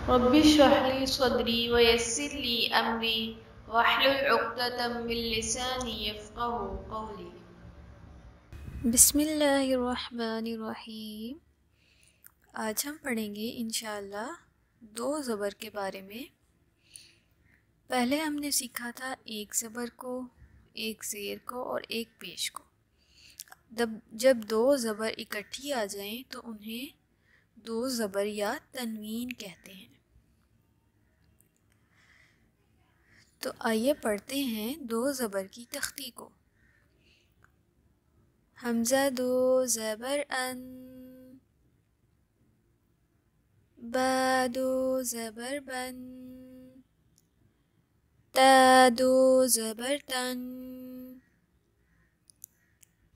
رب اشرح لي صدري ويسر لي أمري واحلل عقدة من لساني يفقهوا قولي۔ بسم اللہ الرحمن الرحیم۔ آج ہم پڑھیں گے انشاءاللہ 2 زبر کے بارے میں۔ پہلے ہم نے سیکھا تھا ایک زبر کو، ایک زیر کو اور ایک پیش کو۔ جب 2 زبر اکٹھی آ جائیں تو انہیں 2 زبر یا تنوین کہتے ہیں۔ تو آئیے پڑھتے ہیں 2 زبر کی تختی کو۔ حمزہ 2 زبر ان، با 2 زبر بن، تا 2 زبر تن،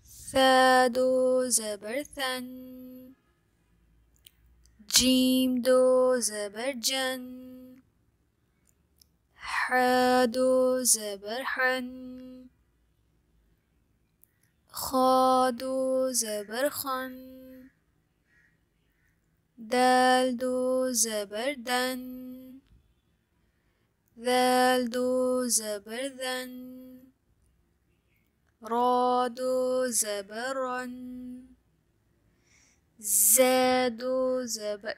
ثا 2 زبر ثن، جیم 2 زبر جن، ح 2 زبر حن، خا 2 زبر خن، دال 2 زبر دن، ذال 2 زبر ذن، را 2 زبر رن، ز 2 زبر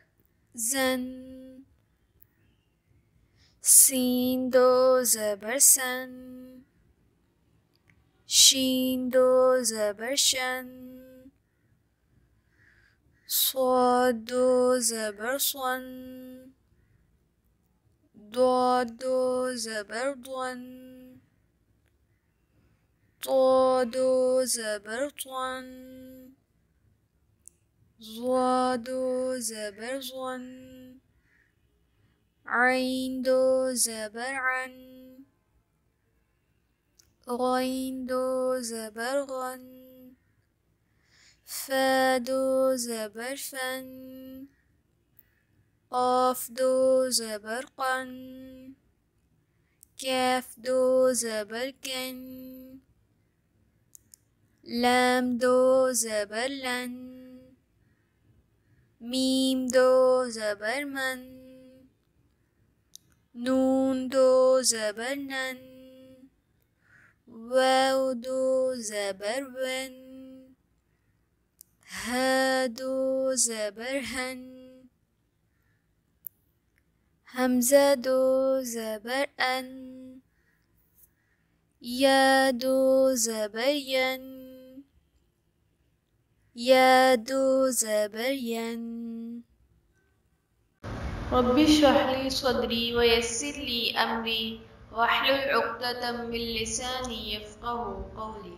زن، سین 2 زبر سن، شین 2 زبر شن، صاد 2 زبر صن، ضاد 2 زبر ضن، طا 2 زبر طن، ظا 2 زبر ظن، عین 2 زبر عن، غین 2 زبر غن، فا 2 زبر فن، قاف 2 زبر قن، کاف 2 زبر کن، لام 2 زبر لن، میم 2 زبر من، نون 2 زبر نن، واو 2 زبر ون، ها 2 زبر ہن، حمزہ 2 زبر ان، یا 2 زبر ین، یا 2 زبر ین۔ رب اشرح لي صدري ويسر لي أمري واحلل عقدة من لساني يفقهوا قولي۔